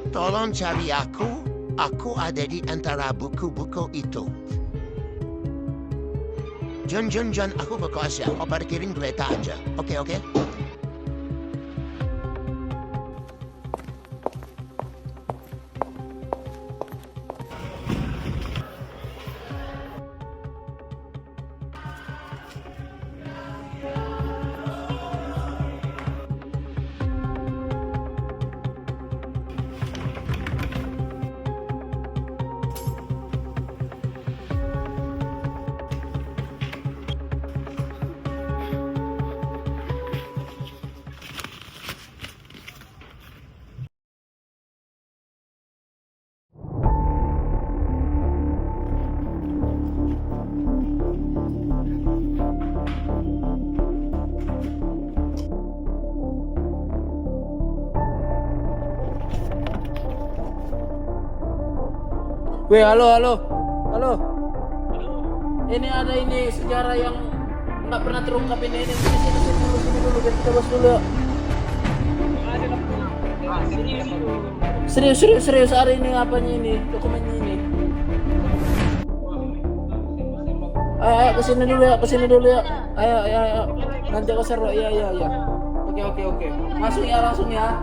Tolong cari aku. Aku ada di antara buku-buku itu. John, aku ke kelas ya. Kau parkirin kereta aja. Oke. Weh, halo. Ini ada sejarah yang nggak pernah terungkap ini. Sini dulu, kita bahas dulu. Serius hari ini apanya ini? Dokumennya ini. Ayo kesini dulu ya. Ayo. Nanti aku seru. Iya. Oke. Langsung ya.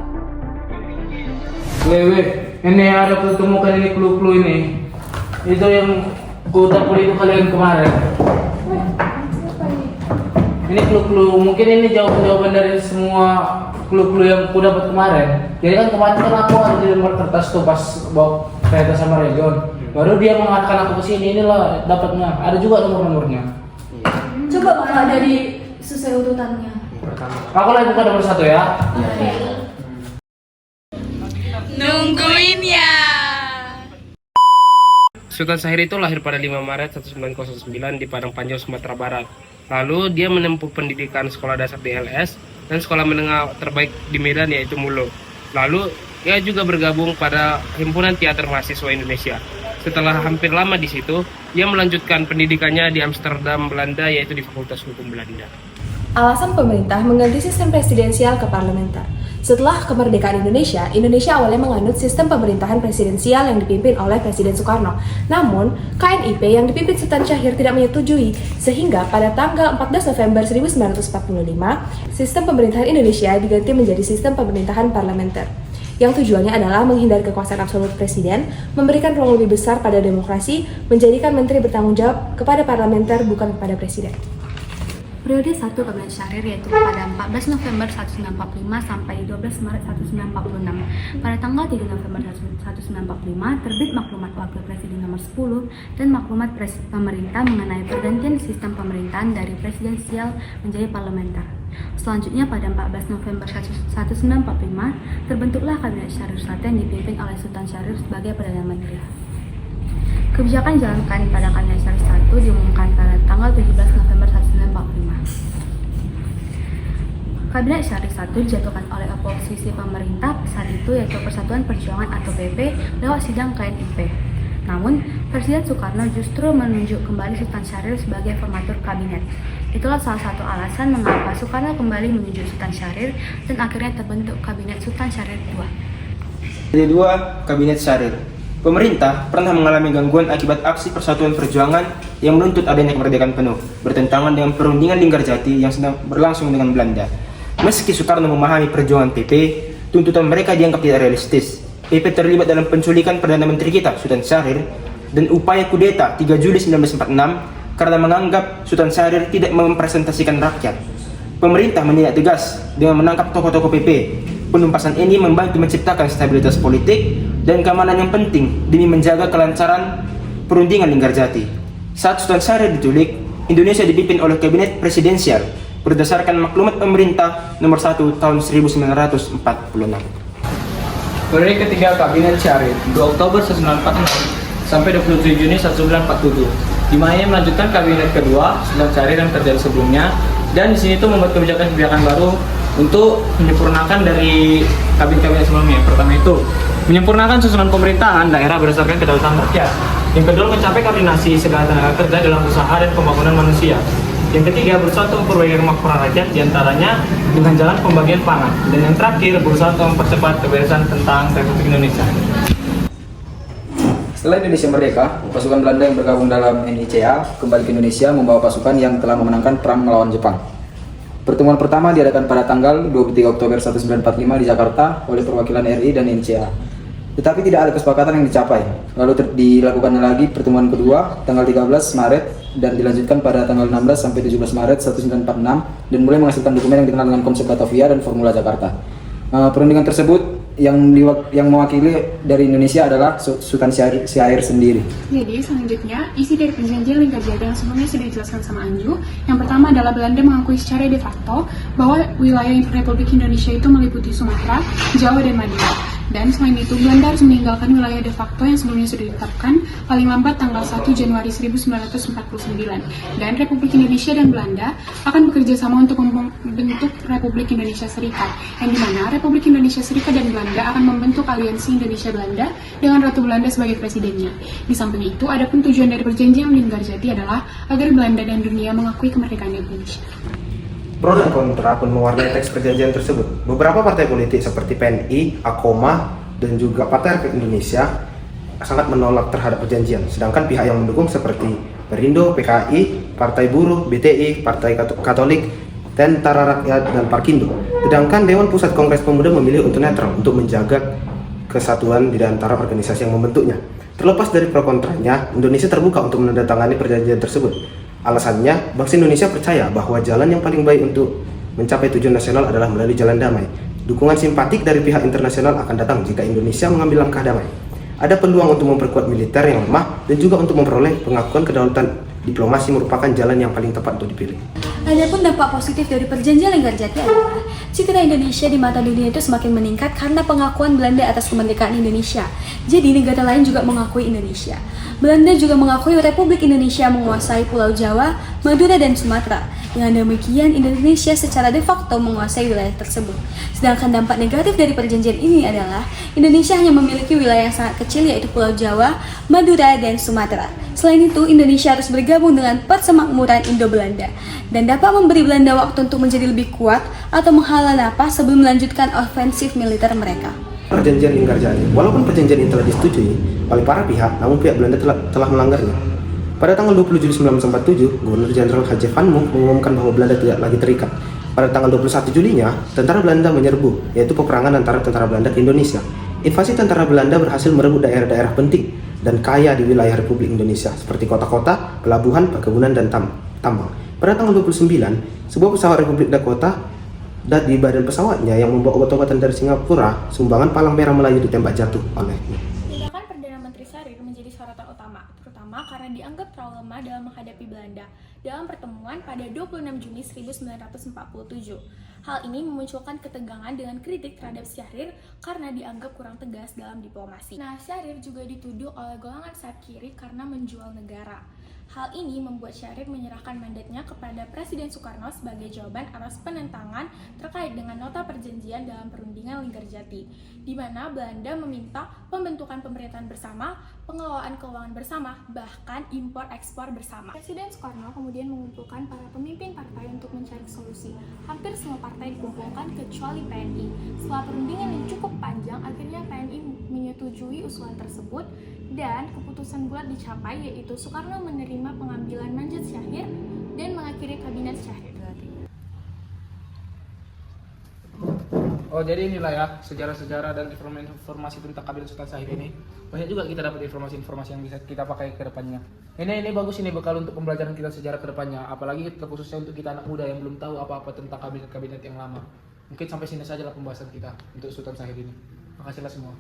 Weh, ini ada kutemukan ini clue ini. Itu yang ku tampil itu kalian kemarin. Ini clue, mungkin ini jawaban dari semua clue yang ku dapat kemarin. Jadi kan kemarin kan aku ada di lembar kertas tuh pas bawa kereta sama Region. Baru dia mengarahkan aku ke sini, inilah dapatnya. Ada juga nomor-nomornya. Coba Pak ada di sesuai urutannya. Aku lagi buka nomor 1 ya. Iya. Nungguin ya. Sultan Syahrir itu lahir pada 5 Maret 1909 di Padang Panjang, Sumatera Barat. Lalu dia menempuh pendidikan sekolah dasar di LS dan sekolah menengah terbaik di Medan yaitu Muluk. Lalu ia juga bergabung pada Himpunan Teater Mahasiswa Indonesia. Setelah hampir lama di situ, ia melanjutkan pendidikannya di Amsterdam, Belanda yaitu di Fakultas Hukum Belanda. Alasan pemerintah mengganti sistem presidensial ke parlementer. Setelah kemerdekaan Indonesia awalnya menganut sistem pemerintahan presidensial yang dipimpin oleh Presiden Soekarno. Namun, KNIP yang dipimpin Sultan Syahrir tidak menyetujui, sehingga pada tanggal 14 November 1945, sistem pemerintahan Indonesia diganti menjadi sistem pemerintahan parlementer. Yang tujuannya adalah menghindari kekuasaan absolut presiden, memberikan ruang lebih besar pada demokrasi, menjadikan menteri bertanggung jawab kepada parlementer bukan kepada presiden. Periode 1 Kabinet Syahrir yaitu pada 14 November 1945 sampai 12 Maret 1946. Pada tanggal 3 November 1945 terbit Maklumat Wakil Presiden nomor 10 dan Maklumat Pemerintah mengenai pergantian sistem pemerintahan dari presidensial menjadi parlementer. Selanjutnya pada 14 November 1945 terbentuklah Kabinet Syahrir I yang dipimpin oleh Sultan Syahrir sebagai Perdana Menteri. Kebijakan dijalankan pada Kabinet Syahrir I diumumkan pada tanggal 17 November 1945. Kabinet Syahrir I dijatuhkan oleh oposisi pemerintah saat itu yaitu Persatuan Perjuangan atau PP lewat sidang KNIP. Namun, Presiden Soekarno justru menunjuk kembali Sultan Syahrir sebagai formatur kabinet. Itulah salah satu alasan mengapa Soekarno kembali menunjuk Sultan Syahrir dan akhirnya terbentuk Kabinet Sultan Syahrir II. Kedua, Kabinet Syahrir. Pemerintah pernah mengalami gangguan akibat aksi Persatuan Perjuangan yang menuntut adanya kemerdekaan penuh, bertentangan dengan perundingan Linggarjati yang sedang berlangsung dengan Belanda. Meski Soekarno memahami perjuangan PP, tuntutan mereka dianggap tidak realistis. PP terlibat dalam penculikan Perdana Menteri kita, Sultan Syahrir, dan upaya kudeta 3 Juli 1946 karena menganggap Sultan Syahrir tidak merepresentasikan rakyat. Pemerintah menindak tegas dengan menangkap tokoh-tokoh PP. Penumpasan ini membantu menciptakan stabilitas politik dan keamanan yang penting demi menjaga kelancaran perundingan Linggarjati. Saat Sultan Syahrir diculik, Indonesia dipimpin oleh kabinet presidensial berdasarkan Maklumat Pemerintah nomor 1 tahun 1946. Periode ketiga Kabinet Syahrir 2 Oktober 1946 sampai 27 Juni 1947. Di mana ia melanjutkan kabinet kedua Sultan Syahrir yang terjadi sebelumnya, dan di sini tuh membuat kebijakan-kebijakan baru untuk menyempurnakan dari kabinet-kabinet sebelumnya. Pertama itu menyempurnakan susunan pemerintahan daerah berdasarkan kedaulatan rakyat. Yang kedua, mencapai koordinasi segala tenaga kerja dalam usaha dan pembangunan manusia. Yang ketiga, berusaha untuk memperbaiki kemakmuran rakyat, diantaranya dengan jalan pembagian pangan. Dan yang terakhir, berusaha untuk mempercepat kebebasan tentang Republik Indonesia. Setelah Indonesia merdeka, pasukan Belanda yang bergabung dalam NICA kembali ke Indonesia membawa pasukan yang telah memenangkan perang melawan Jepang. Pertemuan pertama diadakan pada tanggal 23 Oktober 1945 di Jakarta oleh perwakilan RI dan NCA. Tetapi tidak ada kesepakatan yang dicapai. Lalu dilakukan lagi pertemuan kedua tanggal 13 Maret dan dilanjutkan pada tanggal 16 sampai 17 Maret 1946 dan mulai menghasilkan dokumen yang dikenal dengan konsep Batavia dan Formula Jakarta. Perundingan tersebut yang mewakili dari Indonesia adalah Sultan Syair sendiri. Jadi selanjutnya, isi dari perjanjian Linggarjati yang sebelumnya sudah dijelaskan sama Anju. Yang pertama adalah Belanda mengakui secara de facto bahwa wilayah Republik Indonesia itu meliputi Sumatera, Jawa, dan Madura. Dan selain itu, Belanda harus meninggalkan wilayah de facto yang sebelumnya sudah ditetapkan paling lambat tanggal 1 Januari 1949. Dan Republik Indonesia dan Belanda akan bekerja sama untuk membentuk Republik Indonesia Serikat, yang dimana Republik Indonesia Serikat dan Belanda akan membentuk aliansi Indonesia-Belanda dengan Ratu Belanda sebagai presidennya. Di samping itu, adapun tujuan dari perjanjian Linggarjati adalah agar Belanda dan dunia mengakui kemerdekaan Indonesia. Pro dan kontra pun mewarnai teks perjanjian tersebut. Beberapa partai politik seperti PNI, AKOMA, dan juga Partai Rakyat Indonesia sangat menolak terhadap perjanjian. Sedangkan pihak yang mendukung seperti Perindo, PKI, Partai Buruh, BTI, Partai Katolik, Tentara Rakyat, dan Parkindo. Sedangkan Dewan Pusat Kongres Pemuda memilih untuk netral untuk menjaga kesatuan di antara organisasi yang membentuknya. Terlepas dari pro kontranya, Indonesia terbuka untuk menandatangani perjanjian tersebut. Alasannya, bangsa Indonesia percaya bahwa jalan yang paling baik untuk mencapai tujuan nasional adalah melalui jalan damai. Dukungan simpatik dari pihak internasional akan datang jika Indonesia mengambil langkah damai. Ada peluang untuk memperkuat militer yang lemah dan juga untuk memperoleh pengakuan kedaulatan diplomasi merupakan jalan yang paling tepat untuk dipilih. Adapun dampak positif dari perjanjian Linggarjati adalah citra Indonesia di mata dunia itu semakin meningkat karena pengakuan Belanda atas kemerdekaan Indonesia. Jadi negara lain juga mengakui Indonesia. Belanda juga mengakui Republik Indonesia menguasai Pulau Jawa, Madura, dan Sumatera. Dengan demikian, Indonesia secara de facto menguasai wilayah tersebut. Sedangkan dampak negatif dari perjanjian ini adalah Indonesia hanya memiliki wilayah yang sangat kecil yaitu Pulau Jawa, Madura, dan Sumatera. Selain itu, Indonesia harus bergabung dengan Persemakmuran Indo-Belanda dan dapat memberi Belanda waktu untuk menjadi lebih kuat atau menghala napas sebelum melanjutkan ofensif militer mereka. Perjanjian Linggarjati, walaupun perjanjian ini telah disetujui oleh para pihak, namun pihak Belanda telah melanggarnya. Pada tanggal 20 Juli 1947, Gubernur Jenderal H.J. Van Mook mengumumkan bahwa Belanda tidak lagi terikat. Pada tanggal 21 Julinya, tentara Belanda menyerbu, yaitu peperangan antara tentara Belanda ke Indonesia. Invasi tentara Belanda berhasil merebut daerah-daerah penting dan kaya di wilayah Republik Indonesia, seperti kota-kota, pelabuhan, perkebunan, dan tambang. Pada tanggal 29, sebuah pesawat Republik Dakota dan di badan pesawatnya yang membawa obat-obatan dari Singapura, sumbangan palang merah Melayu ditembak jatuh olehnya. Tindakan Perdana Menteri Sarir menjadi sorotan utama, terutama karena dianggap terlalu lemah dalam menghadapi Belanda dalam pertemuan pada 26 Juni 1947. Hal ini memunculkan ketegangan dengan kritik terhadap Syahrir karena dianggap kurang tegas dalam diplomasi. Nah, Syahrir juga dituduh oleh golongan sayap kiri karena menjual negara. Hal ini membuat Syahrir menyerahkan mandatnya kepada Presiden Soekarno sebagai jawaban atas penentangan terkait dengan nota perjanjian dalam perundingan Linggarjati, di mana Belanda meminta pembentukan pemerintahan bersama, pengelolaan keuangan bersama, bahkan impor-ekspor bersama. Presiden Soekarno kemudian mengumpulkan para pemimpin partai untuk mencari solusi. Hampir semua partai dikumpulkan kecuali PNI. Setelah perundingan yang cukup panjang, akhirnya PNI menyetujui usulan tersebut dan keputusan bulat dicapai, yaitu Soekarno menerima pengambilan mandat Syahrir dan mengakhiri kabinet Syahrir. Oh, jadi inilah ya sejarah-sejarah dan informasi tentang kabinet Sultan Syahrir ini. Banyak juga kita dapat informasi-informasi yang bisa kita pakai ke depannya. Ini bagus, ini bekal untuk pembelajaran kita sejarah ke depannya, apalagi khususnya untuk kita anak muda yang belum tahu apa-apa tentang kabinet-kabinet yang lama. Mungkin sampai sini saja lah pembahasan kita untuk Sultan Syahrir ini. Makasihlah semua.